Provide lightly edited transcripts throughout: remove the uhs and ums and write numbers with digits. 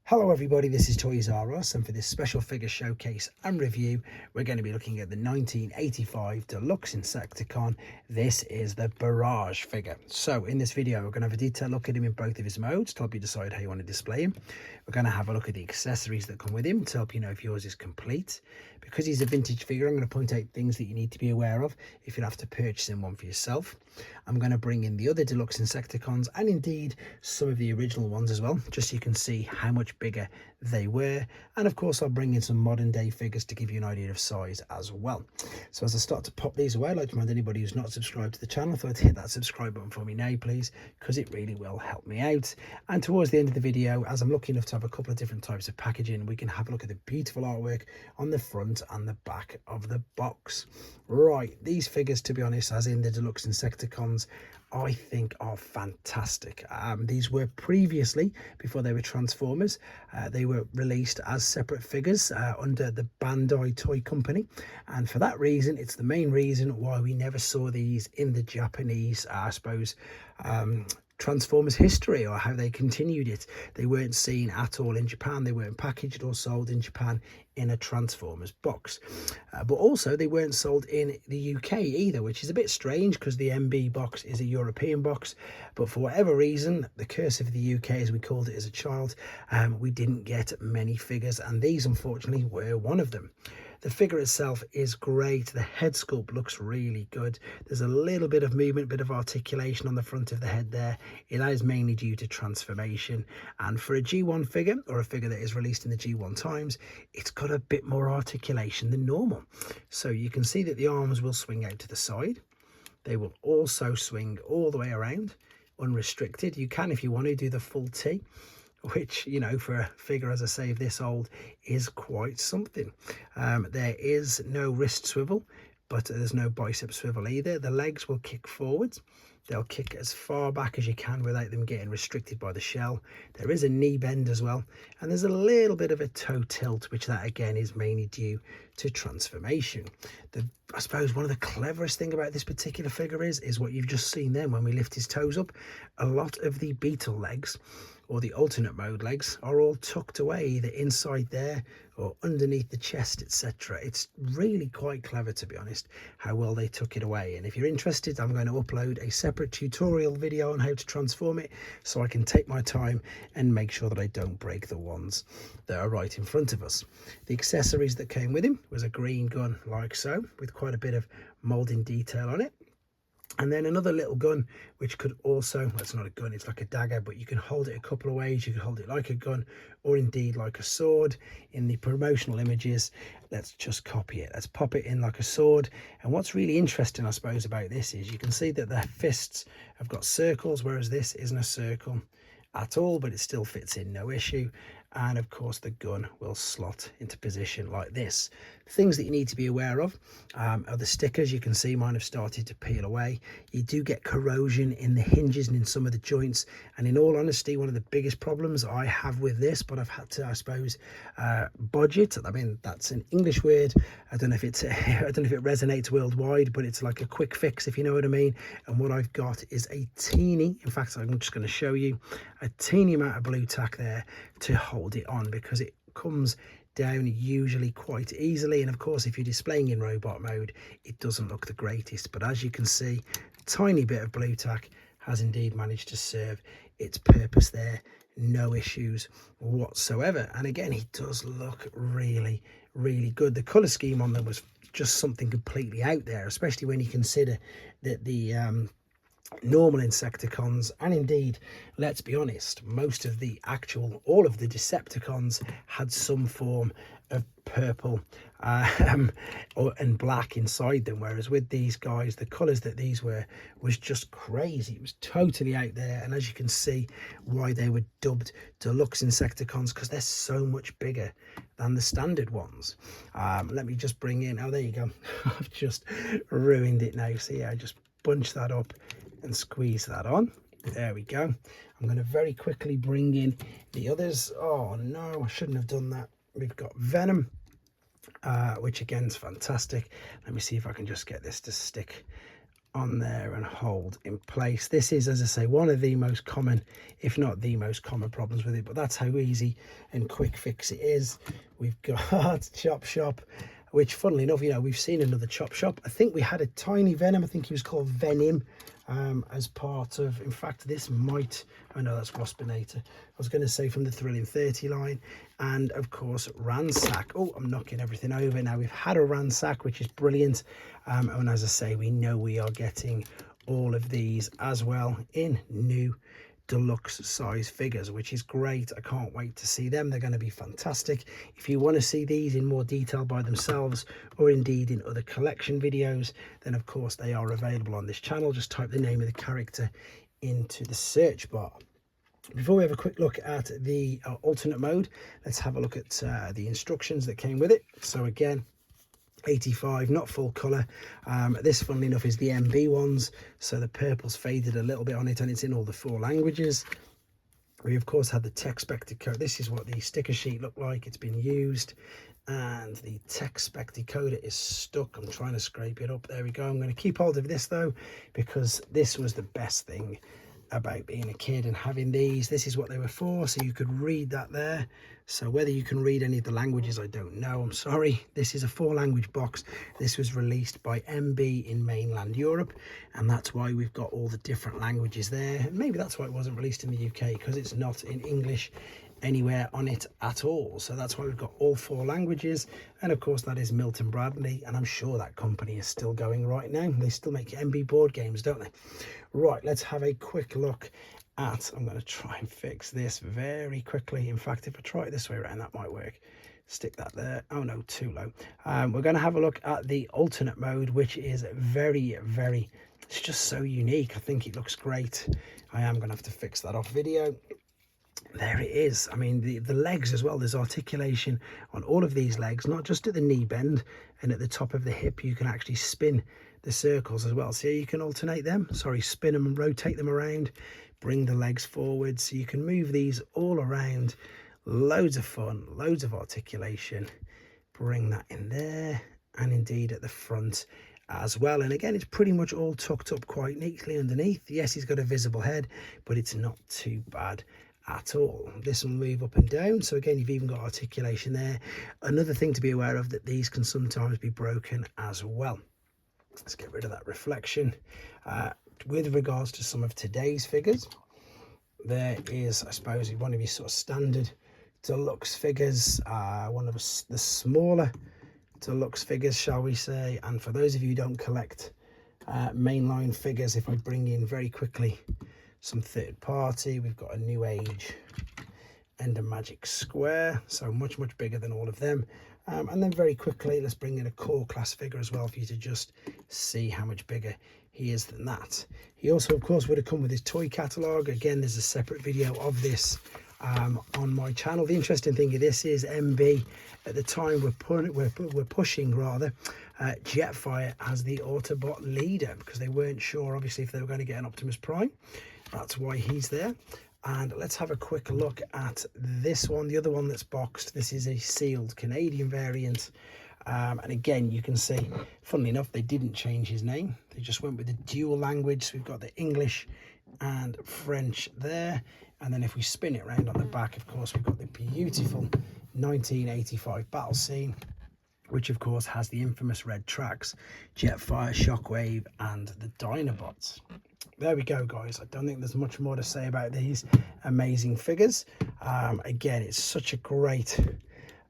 Hello everybody, this is Toys R Us, and for this special figure showcase and review we're going to be looking at the 1985 Deluxe Insecticon. This is the Barrage figure. So in this video we're going to have a detailed look at him in both of his modes to help you decide how you want to display him. We're going to have a look at the accessories that come with him to help you know if yours is complete. Because he's a vintage figure, I'm going to point out things that you need to be aware of if you'll have to purchase in one for yourself. I'm going to bring in the other Deluxe Insecticons and indeed some of the original ones as well, just so you can see how much bigger they were. And of course I'll bring in some modern day figures to give you an idea of size as well. So as I start to pop these away, I'd like to remind anybody who's not subscribed to the channel to hit that subscribe button for me now please, because it really will help me out. And towards the end of the video, as I'm lucky enough to have a couple of different types of packaging, we can have a look at the beautiful artwork on the front and the back of the box. Right, these figures, to be honest, as in the Deluxe Insecticons, I think are fantastic. These were previously, before they were Transformers, they were released as separate figures under the Bandai Toy Company, and for that reason it's the main reason why we never saw these in the Japanese, I suppose, Transformers history, or how they continued it. They weren't seen at all in Japan. They weren't packaged or sold in Japan in a Transformers box, but also they weren't sold in the UK either, which is a bit strange because the MB box is a European box. But for whatever reason, the curse of the UK, as we called it as a child, we didn't get many figures, and these unfortunately were one of them. The figure itself is great. The head sculpt looks really good. There's a little bit of movement, bit of articulation on the front of the head there. It is mainly due to transformation. And for a G1 figure, or a figure that is released in the G1 times, it's got a bit more articulation than normal. So you can see that the arms will swing out to the side. They will also swing all the way around, unrestricted. You can, if you want to, do the full T, which, you know, for a figure, as I say, of this old, is quite something. There is no wrist swivel, but there's no bicep swivel either. The legs will kick forwards. They'll kick as far back as you can without them getting restricted by the shell. There is a knee bend as well, and there's a little bit of a toe tilt, which that again is mainly due to transformation. I suppose one of the cleverest thing about this particular figure is what you've just seen then when we lift his toes up. A lot of the Beetle legs, or the alternate mode legs, are all tucked away either inside there or underneath the chest, etc. It's really quite clever, to be honest, how well they took it away. And if you're interested, I'm going to upload a separate tutorial video on how to transform it, so I can take my time and make sure that I don't break the ones that are right in front of us. The accessories that came with him was a green gun like so, with quite a bit of moulding detail on it. And then another little gun, which could also, well, it's not a gun, it's like a dagger, but you can hold it a couple of ways. You can hold it like a gun, or indeed like a sword. In the promotional images, let's just copy it. Let's pop it in like a sword. And what's really interesting, I suppose, about this is you can see that the fists have got circles, whereas this isn't a circle at all, but it still fits in, no issue. And of course the gun will slot into position like this. Things that you need to be aware of are the stickers. You can see mine have started to peel away. You do get corrosion in the hinges and in some of the joints, and in all honesty, one of the biggest problems I have with this, but I've had to, I suppose, budget. I mean, that's an English word. I don't know if it's I don't know if it resonates worldwide, but it's like a quick fix, if you know what I mean. And what I've got is a teeny, in fact I'm just going to show you a teeny amount of blue tack there to hold it on, because it comes down usually quite easily. And of course, if you're displaying in robot mode, it doesn't look the greatest, but as you can see, a tiny bit of blue tack has indeed managed to serve its purpose there. No issues whatsoever. And again, it does look really, really good. The color scheme on them was just something completely out there, especially when you consider that the normal Insecticons, and indeed, let's be honest, most of the all of the Decepticons had some form of purple and black inside them, whereas with these guys, the colors that these were was just crazy. It was totally out there, and as you can see why they were dubbed Deluxe Insecticons, because they're so much bigger than the standard ones. Let me just bring in, oh, there you go. I've just ruined it now. So yeah, I just bunch that up and squeeze that on. There we go. I'm going to very quickly bring in the others. Oh no, I shouldn't have done that. We've got Venom, which again is fantastic. Let me see if I can just get this to stick on there and hold in place. This is, as I say, one of the most common, if not the most common problems with it, but that's how easy and quick fix it is. We've got Chop Shop, which funnily enough, you know, we've seen another Chop Shop. I think we had a tiny Venom, I think he was called Venom, as part of, in fact, this might, oh no, that's Waspinator. I was going to say from the Thrilling 30 line, and of course Ransack. Oh, I'm knocking everything over. Now we've had a Ransack, which is brilliant, and as I say, we know we are getting all of these as well in new deluxe size figures, which is great. I can't wait to see them. They're going to be fantastic. If you want to see these in more detail by themselves, or indeed in other collection videos, then of course they are available on this channel. Just type the name of the character into the search bar. Before we have a quick look at the alternate mode, let's have a look at the instructions that came with it. So again, 85, not full color. This, funnily enough, is the MB ones, so the purple's faded a little bit on it, and it's in all the 4 languages. We of course had the text spec decoder. This is what the sticker sheet looked like. It's been used, and the text spec decoder is stuck. I'm trying to scrape it up. There we go. I'm going to keep hold of this though, because this was the best thing about being a kid and having these. This is what they were for, so you could read that there. So whether you can read any of the languages, I don't know, I'm sorry. This is a 4-language box. This was released by MB in mainland Europe, and that's why we've got all the different languages there. Maybe that's why it wasn't released in the UK, because it's not in English anywhere on it at all. So that's why we've got all 4 languages, and of course that is Milton Bradley, and I'm sure that company is still going right now. They still make MB board games, don't they? Right, let's have a quick look at, I'm going to try and fix this very quickly. In fact, if I try it this way around, that might work. Stick that there. Oh no, too low. We're going to have a look at the alternate mode, which is very, it's just so unique. I think it looks great. I am going to have to fix that off video. There it is. I mean, the legs as well, there's articulation on all of these legs, not just at the knee bend and at the top of the hip. You can actually spin the circles as well. So you can alternate them, spin them and rotate them around, bring the legs forward, so you can move these all around. Loads of fun, loads of articulation. Bring that in there, and indeed at the front as well. And again, it's pretty much all tucked up quite neatly underneath. Yes, he's got a visible head, but it's not too bad at all. This will move up and down, so again, you've even got articulation there. Another thing to be aware of, that these can sometimes be broken as well. Let's get rid of that reflection. With regards to some of today's figures, there is, I suppose, one of your sort of standard deluxe figures, one of the smaller deluxe figures, shall we say. And for those of you who don't collect mainline figures, if I bring in very quickly some third party, we've got a New Age and a Magic Square, so much bigger than all of them. And then very quickly, let's bring in a core class figure as well, for you to just see how much bigger he is than that. He also, of course, would have come with his toy catalogue. Again, there's a separate video of this on my channel. The interesting thing of this is MB at the time we're pushing rather Jetfire as the Autobot leader, because they weren't sure obviously if they were going to get an Optimus Prime. That's why he's there. And let's have a quick look at this one, the other one that's boxed. This is a sealed Canadian variant. And again, you can see, funnily enough, they didn't change his name. They just went with the dual language. So we've got the English and French there. And then if we spin it around on the back, of course, we've got the beautiful 1985 battle scene, which of course has the infamous red tracks, Jetfire, Shockwave, and the Dinobots. There we go, guys. I don't think there's much more to say about these amazing figures. Again, it's such a great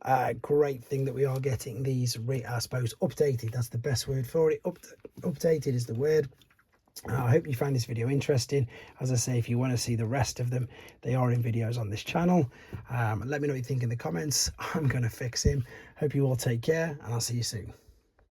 thing that we are getting these, I suppose, updated. That's the best word for it. Updated is the word. I hope you found this video interesting. As I say, if you want to see the rest of them, they are in videos on this channel. Let me know what you think in the comments. I'm going to fix him. Hope you all take care, and I'll see you soon.